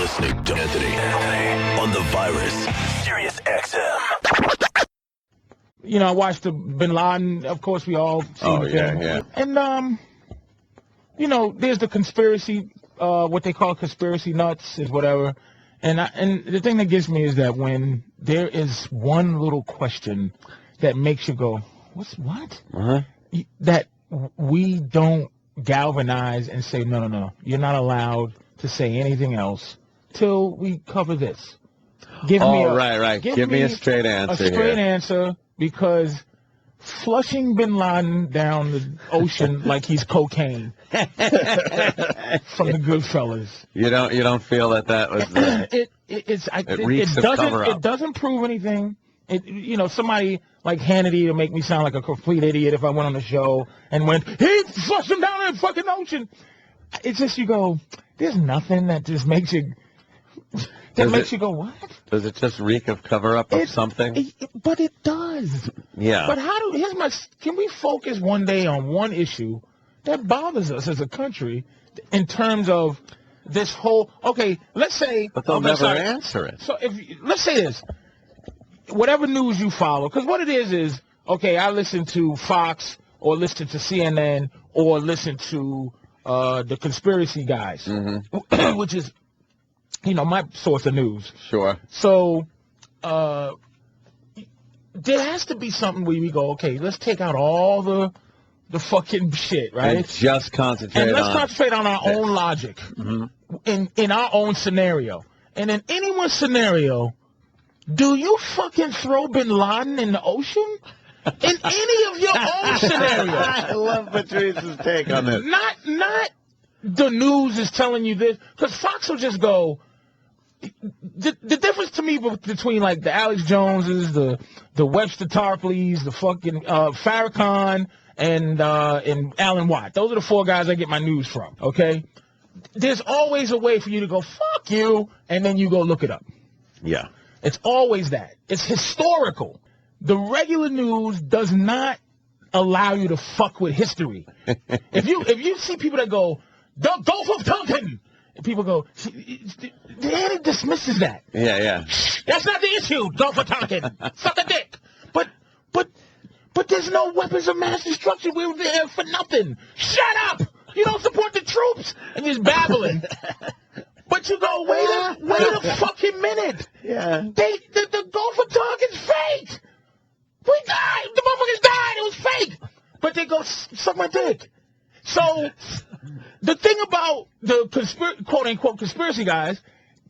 listening to Anthony on the Virus, Sirius XM. You know, I watched the Bin Laden. Of course, we all seen the film. Yeah. And you know, there's the conspiracy, what they call conspiracy nuts, is whatever. And the thing that gets me is that when there is one little question that makes you go, what? Uh-huh. That we don't galvanize and say, no, you're not allowed to say anything else till we cover this. Give me a straight answer. A straight answer, because flushing Bin Laden down the ocean like he's cocaine from the Goodfellas. You don't feel that was it doesn't prove anything. You know, somebody like Hannity to make me sound like a complete idiot if I went on the show and went, he flushed him down in the fucking ocean. It's just, you go, there's nothing that just makes you, you go, what? Does it just reek of cover-up of something? But it does. Yeah. But can we focus one day on one issue that bothers us as a country in terms of this whole, okay, let's say. But they'll never answer it. So let's say this. Whatever news you follow, because what it is, okay, I listen to Fox or listen to CNN or listen to the conspiracy guys, which is, you know, my source of news. Sure. So there has to be something where we go, okay, let's take out all the fucking shit, right? And just concentrate and let's concentrate on our own logic in our own scenario. And in anyone's scenario, do you fucking throw Bin Laden in the ocean? In any of your own scenarios? I love Patrice's take on this. Not the news is telling you this, because Fox will just go. The difference to me between like the Alex Joneses, the Webster Tarpleys, the fucking Farrakhan, and Alan Watt. Those are the four guys I get my news from. Okay, there's always a way for you to go fuck you, and then you go look it up. Yeah. It's always that. It's historical. The regular news does not allow you to fuck with history. If you see people that go, don't go for Tonkin, and people go, Danny dismisses that. Yeah. That's not the issue. Go for Tonkin. Suck a dick. But there's no weapons of mass destruction. We're there for nothing. Shut up. You don't support the troops, and you're just babbling. But you go, wait a fucking minute. Yeah. The Gulf of Tonkin's fake. We died. The motherfuckers died. It was fake. But they go, suck my dick. So the thing about the quote-unquote conspiracy guys,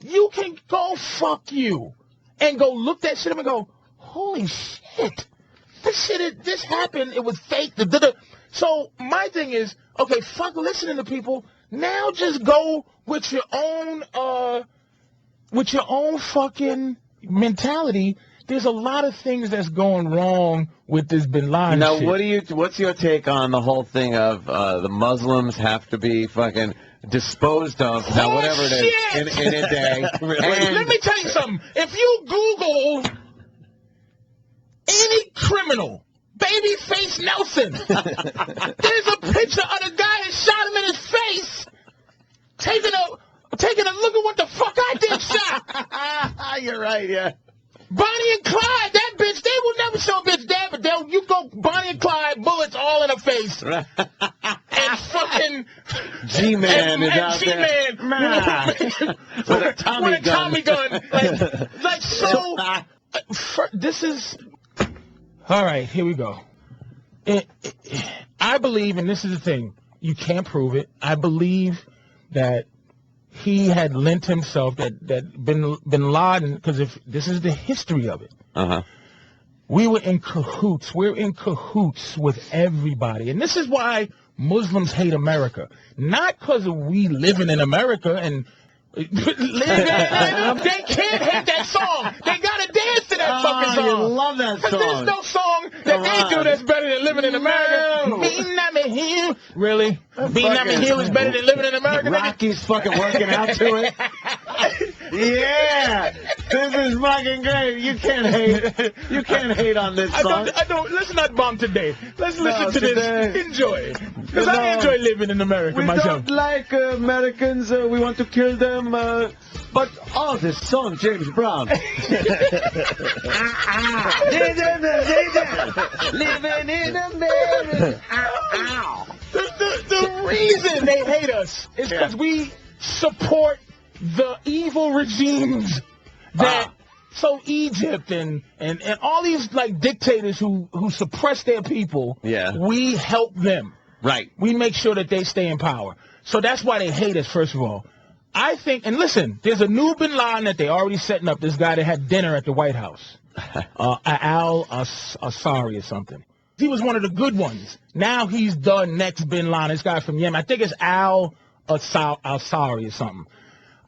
you can go fuck you and go look that shit up and go, holy shit. This happened. It was fake. So my thing is, okay, fuck listening to people. Now just go with your own fucking mentality. There's a lot of things that's going wrong with this Bin Laden shit. Now, what's your take on the whole thing of the Muslims have to be fucking disposed of, now whatever it is, in a day? Let me tell you something. If you Google any criminal, Babyface Nelson, there's a picture of the guy that shot him in his face, taking a look at what the fuck I did shot. You're right, yeah. Bonnie and Clyde, that bitch, they will never show a bitch dead, but you go Bonnie and Clyde, bullets all in her face. And fucking G-Man is out G-Man, there. With a Tommy gun. Like so, this is... All right, here we go. I believe, and this is the thing, you can't prove it, I believe that he had lent himself, that Bin Laden, because if this is the history of it, we were in cahoots. We're in cahoots with everybody. And this is why Muslims hate America. Not because of we living in America and they can't hate that song. They got to dance to that fucking song. You love that song. There's no song that they do that's better than living in America. Really? Being on the hill is better than living in America? Rocky's fucking working out to it. Yeah. This is fucking great. You can't hate. You can't hate on this song. I don't. Let's not bomb today. Let's listen to this. Enjoy. Because I enjoy living in America myself. We don't like Americans. We want to kill them. But, oh, this song, James Brown. Living in America. The reason they hate us is because we support the evil regimes that so Egypt and all these like dictators who suppress their people. Yeah. We help them. Right. We make sure that they stay in power. So that's why they hate us, first of all. I think, and listen, there's a new Bin Laden that they already setting up. This guy that had dinner at the White House, Al-Asari or something. He was one of the good ones. Now he's the next Bin Laden. This guy from Yemen. I think it's Al-Asari or something.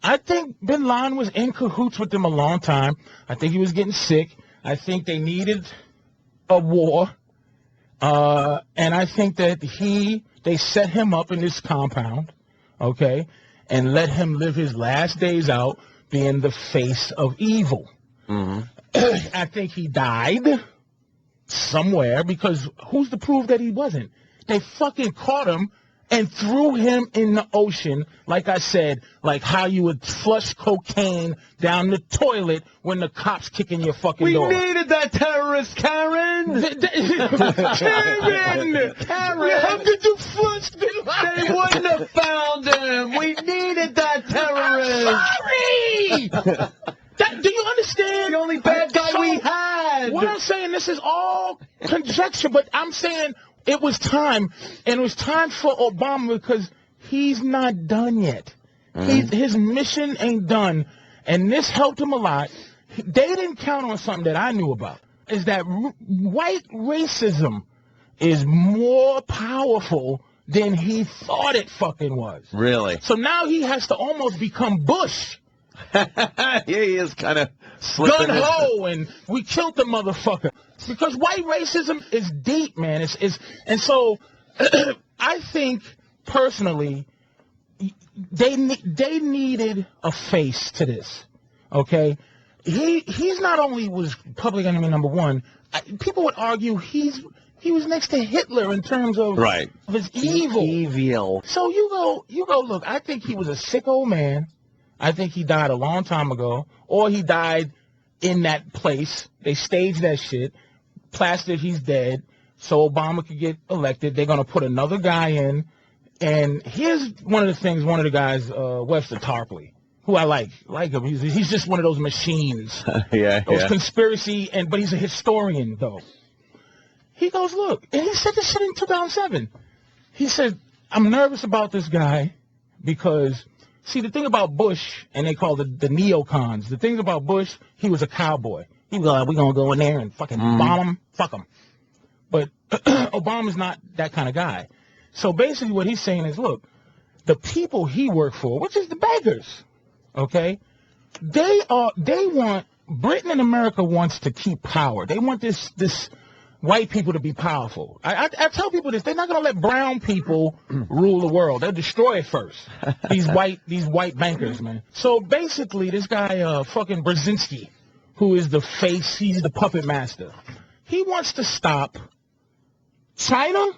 I think Bin Laden was in cahoots with them a long time. I think he was getting sick. I think they needed a war. And I think that they set him up in this compound, okay, and let him live his last days out being the face of evil. Mm-hmm. I think he died somewhere because who's to prove that he wasn't? They fucking caught him and threw him in the ocean, like I said, like how you would flush cocaine down the toilet when the cops kick in your fucking door. We needed that terrorist, Karen! Karen! How could you flush Bin Laden? They wouldn't have found him! We needed that terrorist! Sorry! Do you understand? The only bad guy we had! What I'm saying, this is all conjecture, but I'm saying it was time, and it was time for Obama because he's not done yet. His mission ain't done, and this helped him a lot. They didn't count on something that I knew about, is that white racism is more powerful than he thought it fucking was. Really? So now he has to almost become Bush. Yeah, he is kind of slipping. Gun-ho, and we killed the motherfucker. Because white racism is deep, man. And so I think, personally, they needed a face to this, okay? He's not only was public enemy number one, people would argue he was next to Hitler in terms of his evil. So you go, look, I think he was a sick old man. I think he died a long time ago, or he died in that place. They staged that shit, plastered he's dead, so Obama could get elected. They're going to put another guy in. And here's one of the things, one of the guys, Webster Tarpley, who I like him. He's just one of those machines. Those conspiracy, but he's a historian, though. He goes, look, and he said this shit in 2007. He said, I'm nervous about this guy because... See, the thing about Bush, and they call it the neocons, the thing about Bush, he was a cowboy. He was like, we're going to go in there and fucking bomb him, fuck him. But Obama's not that kind of guy. So basically what he's saying is, look, the people he worked for, which is the beggars, okay, they want, Britain and America wants to keep power. They want this white people to be powerful. I tell people this, they're not going to let brown people rule the world. They'll destroy it first. These white bankers, man. So basically, this guy, fucking Brzezinski, who is the face, he's the puppet master. He wants to stop China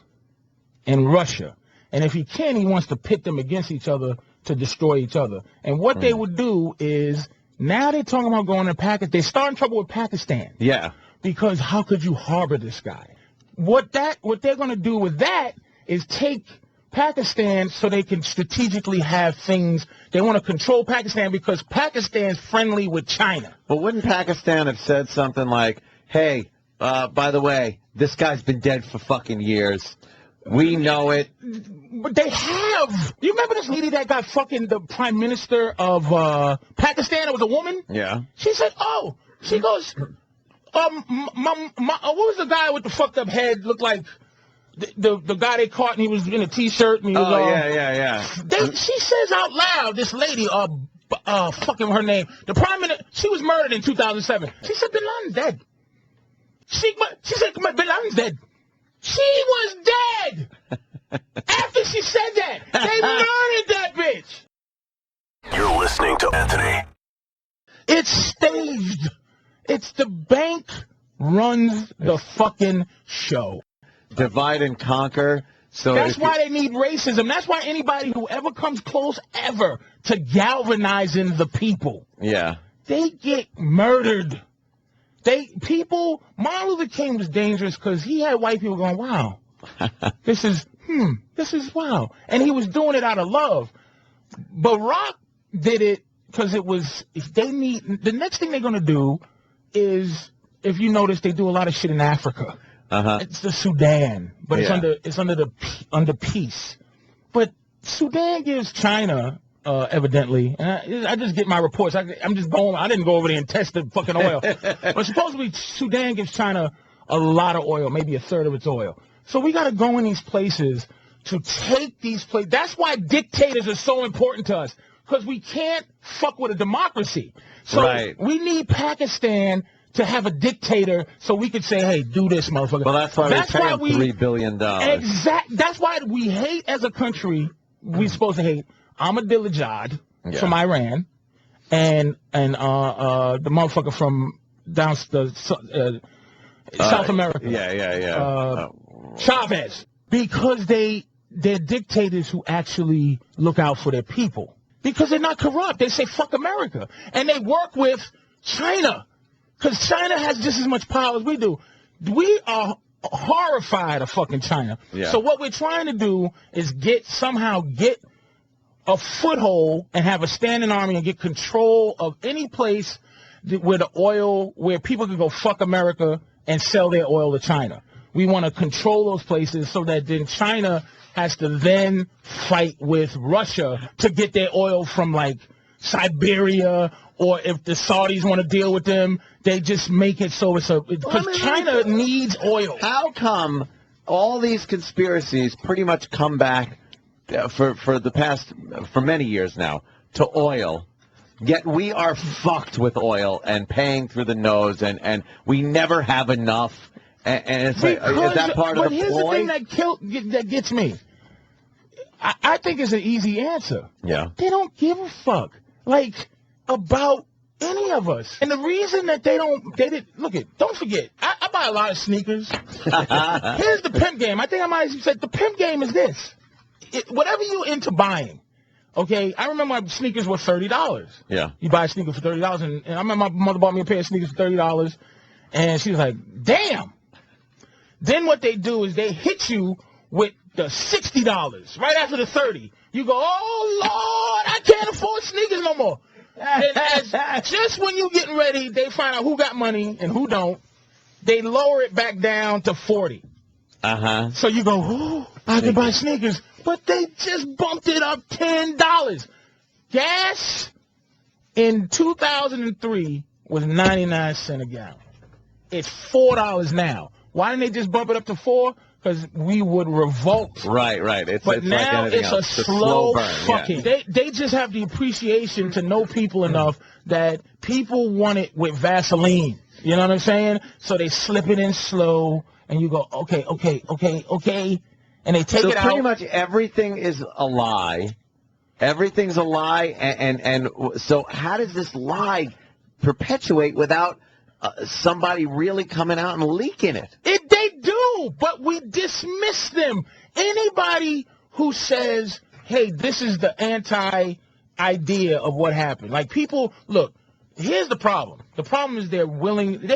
and Russia. And if he can, he wants to pit them against each other to destroy each other. And what they would do is, now they're talking about going to Pakistan. They're starting trouble with Pakistan. Yeah. Because how could you harbor this guy? What they're going to do with that is take Pakistan so they can strategically have things. They want to control Pakistan because Pakistan's friendly with China. But wouldn't Pakistan have said something like, hey, by the way, this guy's been dead for fucking years. We know it. But they have. You remember this lady that got fucking the prime minister of Pakistan? It was a woman? Yeah. She said, she goes... what was the guy with the fucked up head? Looked like the guy they caught, and he was in a t-shirt. And he was, she says out loud, this lady, fucking her name, the prime minister. She was murdered in 2007. She said Bin Laden's dead. She said Bin Laden's dead. She was dead after she said that. They murdered that bitch. You're listening to Anthony. It's staged. It's the bank runs the fucking show. Divide and conquer So that's why they need racism. That's why anybody who ever comes close ever to galvanizing the people, they get murdered. Martin Luther King was dangerous because he had white people going, wow, this is wow. And he was doing it out of love. Barack did it because the next thing they're going to do is, if you notice, they do a lot of shit in Africa. It's the Sudan, but it's under peace. But Sudan gives China, evidently, and I just get my reports. I'm just going. I didn't go over there and test the fucking oil. But supposedly Sudan gives China a lot of oil, maybe a third of its oil. So we got to go in these places to take these places. That's why dictators are so important to us, because we can't fuck with a democracy. So we need Pakistan to have a dictator so we could say, hey, do this, motherfucker. Well, that's why we pay him $3 billion. Exactly. That's why we hate as a country. We're supposed to hate Ahmadinejad from Iran and the motherfucker from down South America. Chavez. Because they're dictators who actually look out for their people. Because they're not corrupt. They say, fuck America. And they work with China. Because China has just as much power as we do. We are horrified of fucking China. So what we're trying to do is somehow get a foothold and have a standing army and get control of any place where people can go fuck America and sell their oil to China. We want to control those places so that then China has to then fight with Russia to get their oil from like Siberia, or if the Saudis want to deal with them, they just make it so because China needs oil. How come all these conspiracies pretty much come back for many years now to oil, yet we are fucked with oil and paying through the nose, and we never have enough, and it's like, is that part of the ploy? But here's the thing that gets me. I think it's an easy answer. They don't give a fuck. About any of us. And the reason that don't forget, I buy a lot of sneakers. Here's the pimp game. I think I might have said the pimp game is this. Whatever you're into buying, okay? I remember my sneakers were $30. You buy a sneaker for $30, and I remember my mother bought me a pair of sneakers for $30, and she was like, damn. Then what they do is they hit you with the $60 right after the 30. You go, oh, Lord, I can't afford sneakers no more. And just when you're getting ready, they find out who got money and who don't. They lower it back down to 40. So you go, oh, I can buy sneakers. But they just bumped it up $10. Gas in 2003 was 99 cents a gallon. It's $4 now. Why didn't they just bump it up to $4? Because we would revolt. Right. But now it's a slow burn. Fucking. Yeah. They just have the appreciation to know people enough that people want it with Vaseline. You know what I'm saying? So they slip it in slow, and you go, okay. And they take it out. So pretty much everything is a lie. Everything's a lie. And so how does this lie perpetuate without somebody really coming out and leaking it? They do, but we dismiss them. Anybody who says, hey, this is the anti-idea of what happened. Like, people, look, here's the problem. The problem is they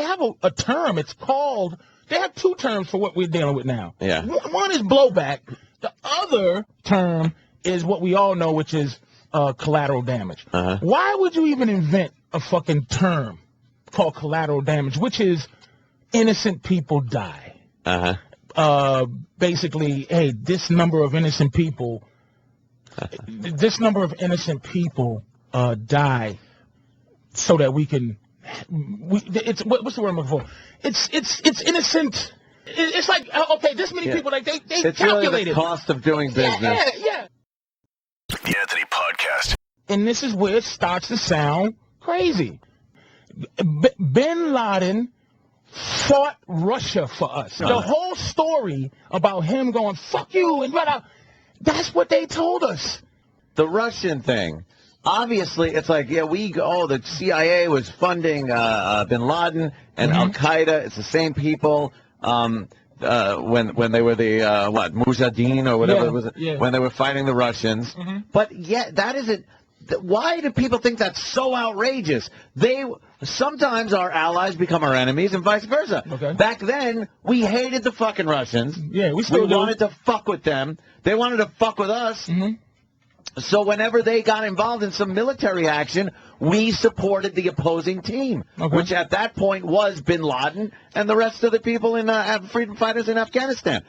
have a term. It's called, they have two terms for what we're dealing with now. One is blowback. The other term is what we all know, which is collateral damage. Why would you even invent a fucking term called collateral damage, which is innocent people die? Basically, hey, this number of innocent people die so that we can. It's what's the word I'm looking for? It's innocent. It's like, okay, this many people, like they it's calculated really the cost of doing business. Yeah. The Anthony Podcast. And this is where it starts to sound crazy. Bin Laden fought Russia for us. The whole story about him going, fuck you, and that's what they told us. The Russian thing. Obviously, it's like, the CIA was funding bin Laden and Al-Qaeda. It's the same people. when they were the Mujahideen or whatever it was, yeah. when they were fighting the Russians. But yet that isn't. Why do people think that's so outrageous? Sometimes our allies become our enemies and vice versa. Okay. Back then, we hated the fucking Russians. Yeah, we still do. wanted to fuck with them. They wanted to fuck with us. So whenever they got involved in some military action, we supported the opposing team, which at that point was Bin Laden and the rest of the people in freedom fighters in Afghanistan.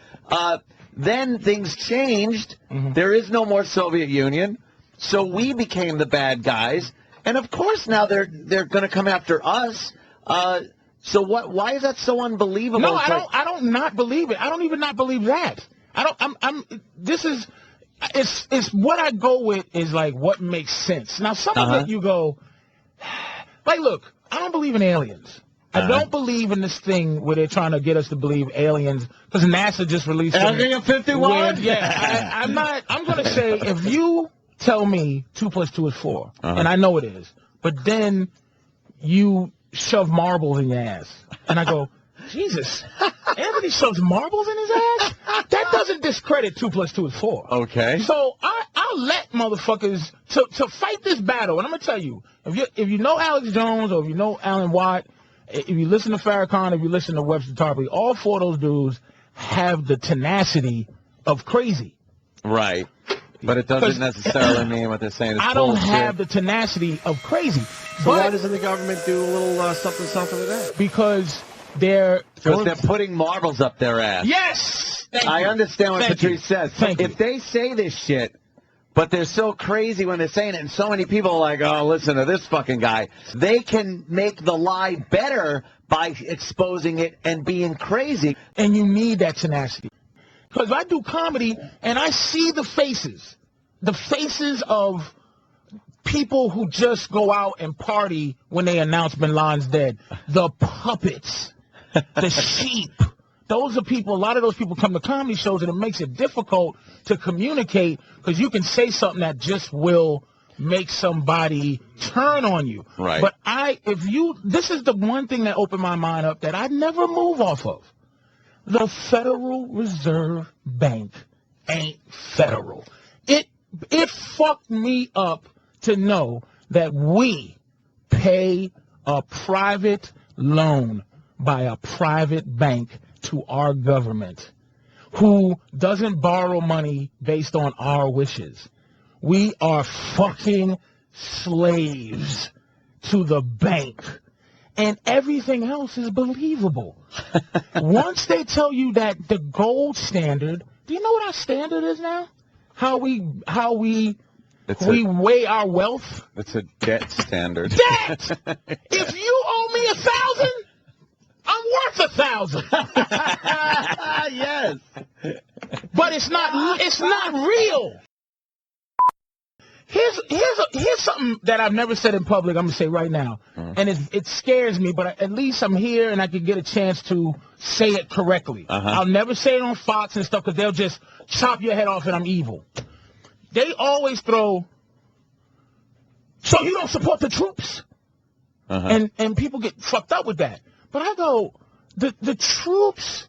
Then things changed. There is no more Soviet Union. So we became the bad guys, and of course now they're going to come after us. So what? Why is that so unbelievable? No, I don't not believe it. I don't even not believe that. It's what I go with is like what makes sense. Now some of it you go, like, look, I don't believe in aliens. I don't believe in this thing where they're trying to get us to believe aliens because NASA just released Area 51. I'm going to say if you tell me 2 + 2 is 4, and I know it is, but then you shove marbles in your ass, and I go, Jesus, Anthony shoves marbles in his ass? That doesn't discredit 2 + 2 is 4. Okay. So I'll let motherfuckers to fight this battle, and I'm gonna tell you, if you know Alex Jones or if you know Alan Watt, if you listen to Farrakhan, if you listen to Webster Tarpley, all 4 of those dudes have the tenacity of crazy. Right. But it doesn't necessarily mean what they're saying is I don't bullshit. have the tenacity of crazy. So why doesn't the government do a little something with that? Because they're putting marbles up their ass. Yes! I understand what Patrice says. Thank if they say this shit, but they're so crazy when they're saying it, and so many people are like, oh, listen to this fucking guy, they can make the lie better by exposing it and being crazy. And you need that tenacity. Because I do comedy, and I see the faces of people who just go out and party when they announce Bin Laden's dead. The puppets, the sheep. Those are people, a lot of those people come to comedy shows, and it makes it difficult to communicate because you can say something that just will make somebody turn on you. Right. But this is the one thing that opened my mind up that I never move off of. The Federal Reserve Bank ain't federal. It fucked me up to know that we pay a private loan by a private bank to our government who doesn't borrow money based on our wishes. We are fucking slaves to the bank. And everything else is believable. Once they tell you that the gold standard, do you know what our standard is now? How we weigh our wealth? It's a debt standard. Debt! If you owe me 1,000, I'm worth 1,000. Yes. But it's not real. Here's something that I've never said in public. I'm gonna say right now, and it scares me, but at least I'm here and I can get a chance to say it correctly. I'll never say it on Fox and stuff because they'll just chop your head off and I'm evil. They always throw. So you don't support the troops, and people get fucked up with that. But I go, the troops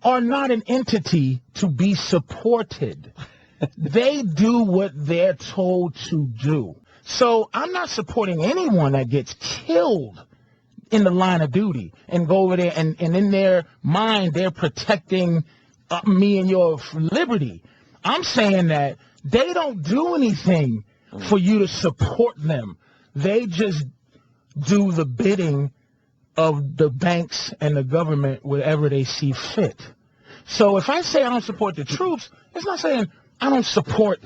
are not an entity to be supported. They do what they're told to do. So I'm not supporting anyone that gets killed in the line of duty and go over there and in their mind they're protecting me and your liberty. I'm saying that they don't do anything for you to support them. They just do the bidding of the banks and the government wherever they see fit. So if I say I don't support the troops, it's not saying I don't support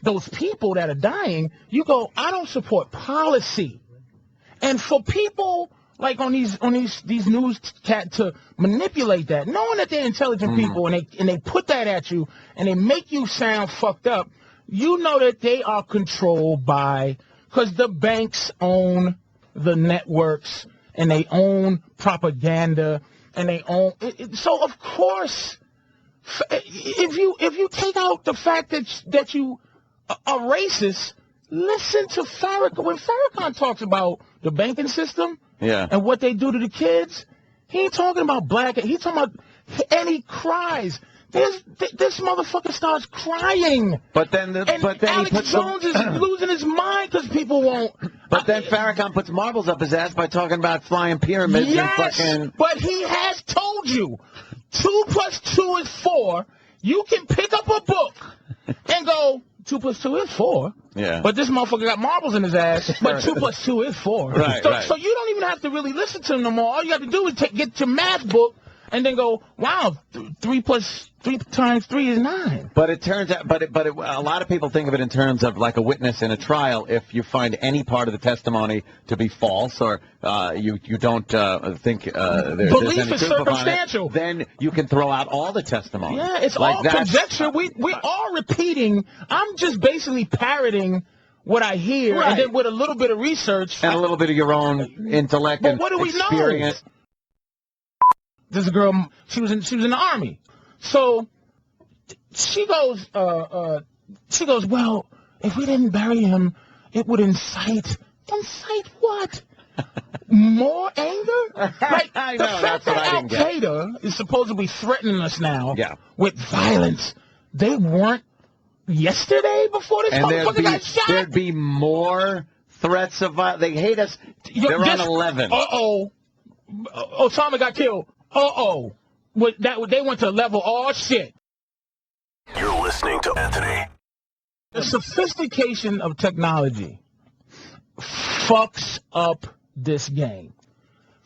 those people that are dying. You go, I don't support policy. And for people like on these news to manipulate that, knowing that they're intelligent people and they put that at you and they make you sound fucked up, you know that they are controlled by, because the banks own the networks and they own propaganda and they own so of course if you take out the fact that you are racist, listen to Farrakhan. When Farrakhan talks about the banking system and what they do to the kids, he ain't talking about black. He's talking about and he cries. This motherfucker starts crying. But then, Alex he puts Jones is losing his mind because people won't. But then Farrakhan puts marbles up his ass by talking about flying pyramids and fucking. But he has told you 2 + 2 is 4. You can pick up a book and go 2 + 2 is 4. Yeah. But this motherfucker got marbles in his ass. But 2 + 2 is 4. Right, so you don't even have to really listen to him no more. All you have to do is get your math book and then go, wow, 3 times 3 is 9. But it turns out, a lot of people think of it in terms of like a witness in a trial. If you find any part of the testimony to be false, or you don't think there's Belief any is truth upon circumstantial. it, then you can throw out all the testimony. Yeah, it's like all that's, conjecture. We are repeating. I'm just basically parroting what I hear, Right. and then with a little bit of research and a little bit of your own intellect But and what do we experience. know? This girl, she was in the army, so she goes, well, if we didn't bury him, it would incite what? More anger? Like, I the know, fact that's what that I didn't get. Al-Qaeda is supposedly threatening us now Yeah. with violence. They weren't yesterday before this And motherfucker got shot? there'd be more threats of violence. They hate us. They're on 11. Osama got killed. They went to level all shit. You're listening to Anthony. The sophistication of technology fucks up this game.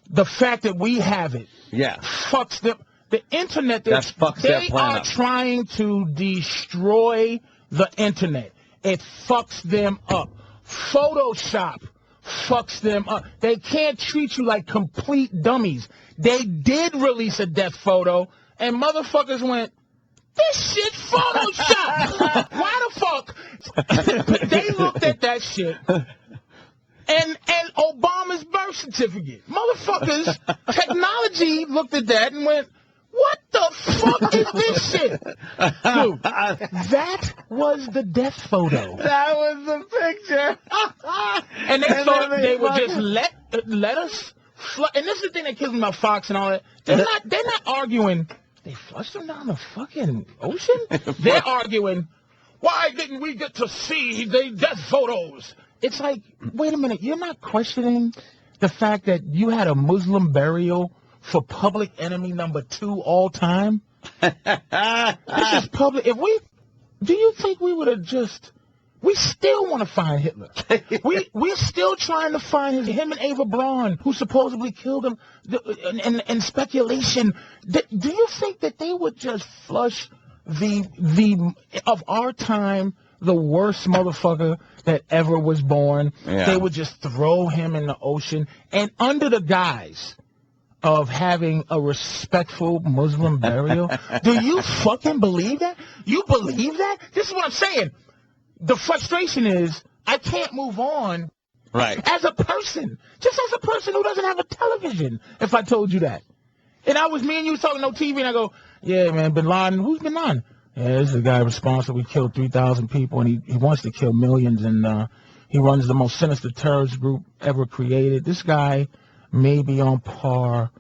The fact that we have it fucks them. The internet, That fucks their they plan are up. trying to destroy the internet. It fucks them up. Photoshop fucks them up. They can't treat you like complete dummies. They did release a death photo, and motherfuckers went, this shit's Photoshop. Why the fuck? They looked at that shit. And Obama's birth certificate. Motherfuckers, technology looked at that and went, what the fuck is this shit? Dude, that was the death photo. That was the picture. And they thought they would just let us and this is the thing that kills me about Fox and all that. They're not arguing, they flushed them down the fucking ocean? They're arguing, why didn't we get to see the death photos? It's like, wait a minute, you're not questioning the fact that you had a Muslim burial for public enemy number 2 all time? This is public. Do you think we would have we still want to find Hitler. We're still trying to find him and Ava Braun, who supposedly killed him, and speculation. Do you think that they would just flush the of our time, the worst motherfucker that ever was born? Yeah. They would just throw him in the ocean, and under the guise of having a respectful Muslim burial? Do you fucking believe that? You believe that? This is what I'm saying. The frustration is I can't move on as a person. Just as a person who doesn't have a television, if I told you that. And me and you talking no TV, and I go, yeah, man, Bin Laden. Who's Bin Laden? Yeah, this is the guy responsible. We killed 3,000 people, and he wants to kill millions, and he runs the most sinister terrorist group ever created. This guy may be on par.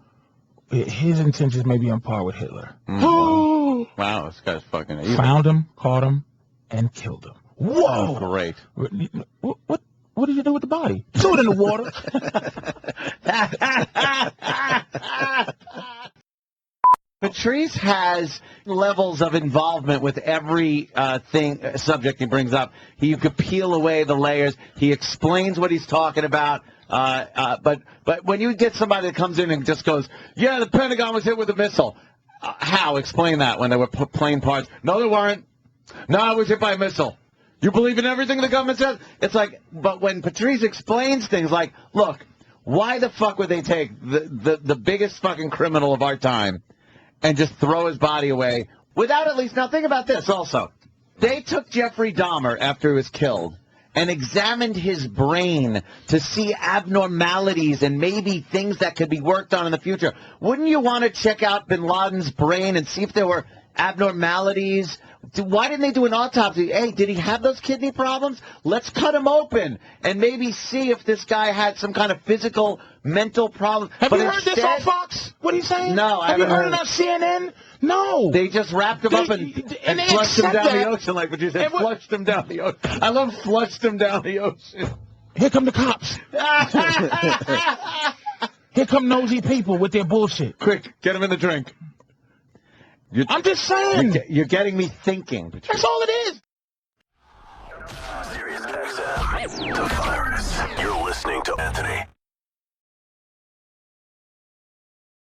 His intentions may be on par with Hitler. Mm-hmm. Wow, this guy's fucking evil. Found him, caught him, and killed him. Whoa! Oh, great. What did you do with the body? Threw it in the water. Patrice has levels of involvement with every subject he brings up. You could peel away the layers. He explains what he's talking about. But when you get somebody that comes in and just goes, yeah, the Pentagon was hit with a missile. How? Explain that when they were plane parts. No, they weren't. No, I was hit by a missile. You believe in everything the government says? It's like, but when Patrice explains things like, look, why the fuck would they take the biggest fucking criminal of our time and just throw his body away without at least, now think about this also. They took Jeffrey Dahmer after he was killed and examined his brain to see abnormalities and maybe things that could be worked on in the future. Wouldn't you want to check out Bin Laden's brain and see if there were abnormalities. Why didn't they do an autopsy? Hey, did he have those kidney problems? Let's cut him open and maybe see if this guy had some kind of physical, mental problem. Have you heard this on Fox? What are you saying? No, I haven't. Have you heard heard it on CNN? No. They just wrapped him up and they flushed him down accept the that. ocean, like what you said. Flushed him down the ocean. I love flushed him down the ocean. Here come the cops. Here come nosy people with their bullshit. Quick, get him in the drink. I'm just saying. You're getting me thinking. That's all it is. Sirius XM, the virus. You're listening to Anthony.